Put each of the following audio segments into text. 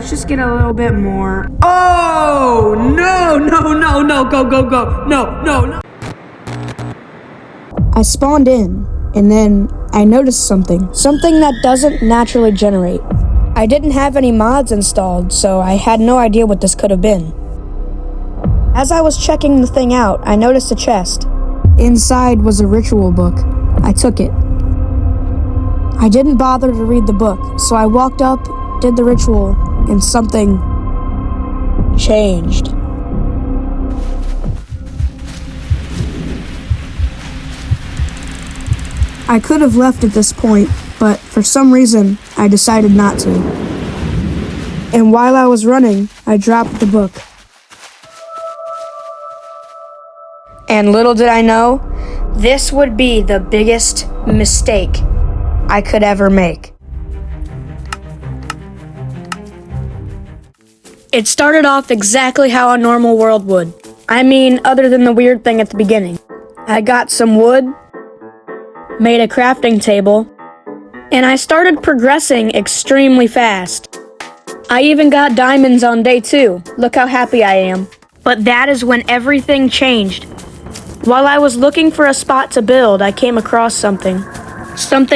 let's just get a little bit more. Oh, no, go, no. I spawned in, and then I noticed something that doesn't naturally generate. I didn't have any mods installed, so I had no idea what this could have been. As I was checking the thing out, I noticed a chest. Inside was a ritual book. I took it. I didn't bother to read the book, so I walked up, did the ritual, and something changed. I could have left at this point, but for some reason, I decided not to. And while I was running, I dropped the book. And little did I know, this would be the biggest mistake I could ever make. It started off exactly how a normal world would. I mean, other than the weird thing at the beginning. I got some wood, made a crafting table, and I started progressing extremely fast. I even got diamonds on day 2. Look how happy I am. But that is when everything changed. While I was looking for a spot to build, I came across something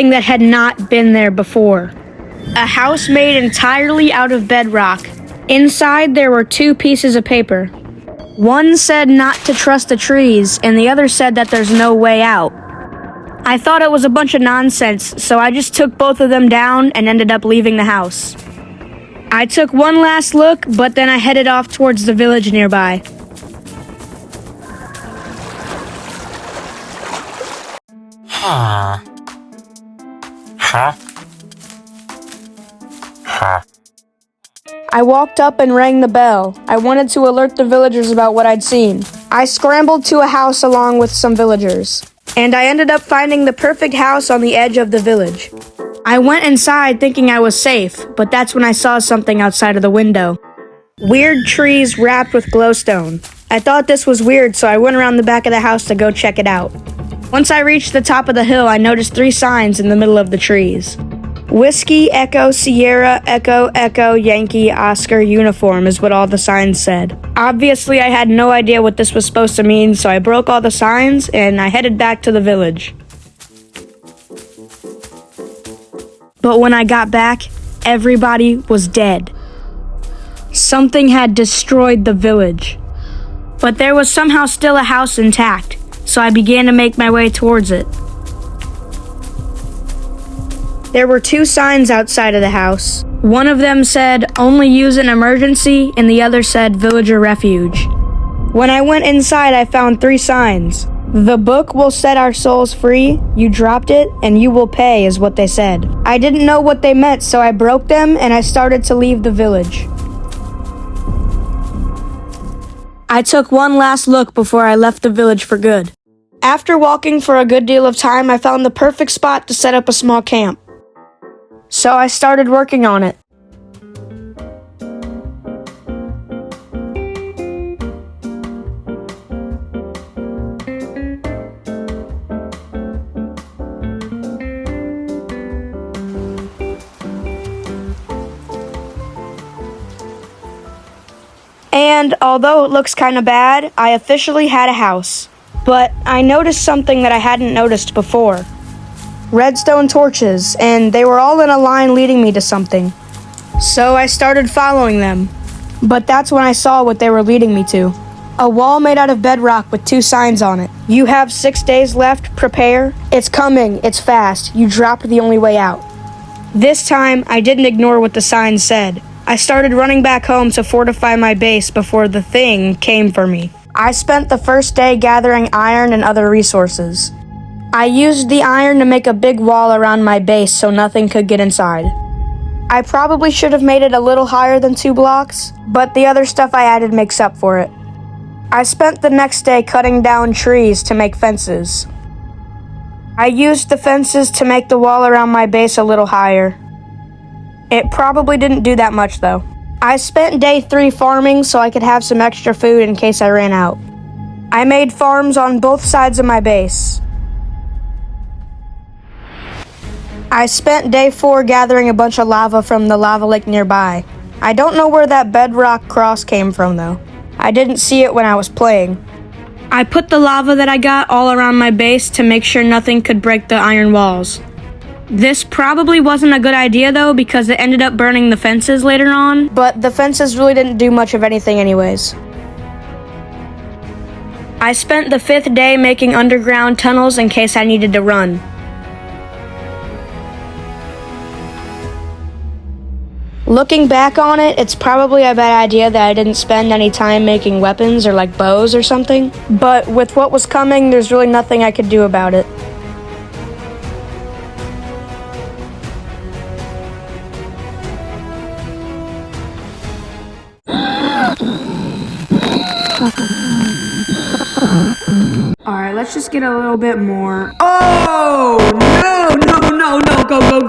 that had not been there before. A house made entirely out of bedrock. Inside there were 2 pieces of paper. One said not to trust the trees, and the other said that there's no way out. I thought it was a bunch of nonsense, so I just took both of them down and ended up leaving the house. I took one last look, but then I headed off towards the village nearby. I walked up and rang the bell. I wanted to alert the villagers about what I'd seen. I scrambled to a house along with some villagers, and I ended up finding the perfect house on the edge of the village. I went inside thinking I was safe, but that's when I saw something outside of the window. Weird trees wrapped with glowstone. I thought this was weird, so I went around the back of the house to go check it out. Once I reached the top of the hill, I noticed 3 signs in the middle of the trees. Whiskey, Echo, Sierra, Echo, Echo, Yankee, Oscar, Uniform is what all the signs said. Obviously, I had no idea what this was supposed to mean, so I broke all the signs and I headed back to the village. But when I got back, everybody was dead. Something had destroyed the village. But there was somehow still a house intact, so I began to make my way towards it. There were 2 signs outside of the house. One of them said, "Only use in emergency," and the other said, "Villager refuge." When I went inside, I found 3 signs. "The book will set our souls free," "You dropped it," and "You will pay," is what they said. I didn't know what they meant, so I broke them and I started to leave the village. I took one last look before I left the village for good. After walking for a good deal of time, I found the perfect spot to set up a small camp. So I started working on it. And although it looks kind of bad, I officially had a house. But I noticed something that I hadn't noticed before. Redstone torches, and they were all in a line leading me to something. So I started following them. But that's when I saw what they were leading me to. A wall made out of bedrock with 2 signs on it. "You have 6 days left, prepare. It's coming, it's fast. You dropped the only way out." This time, I didn't ignore what the signs said. I started running back home to fortify my base before the thing came for me. I spent the first day gathering iron and other resources. I used the iron to make a big wall around my base so nothing could get inside. I probably should have made it a little higher than 2 blocks, but the other stuff I added makes up for it. I spent the next day cutting down trees to make fences. I used the fences to make the wall around my base a little higher. It probably didn't do that much though. I spent day 3 farming so I could have some extra food in case I ran out. I made farms on both sides of my base. I spent day 4 gathering a bunch of lava from the lava lake nearby. I don't know where that bedrock cross came from, though. I didn't see it when I was playing. I put the lava that I got all around my base to make sure nothing could break the iron walls. This probably wasn't a good idea, though, because it ended up burning the fences later on, but the fences really didn't do much of anything anyways. I spent the 5th day making underground tunnels in case I needed to run. Looking back on it, it's probably a bad idea that I didn't spend any time making weapons or like bows or something, but with what was coming, there's really nothing I could do about it. Alright, let's just get a little bit more. Oh! No, no, no, no, go, go,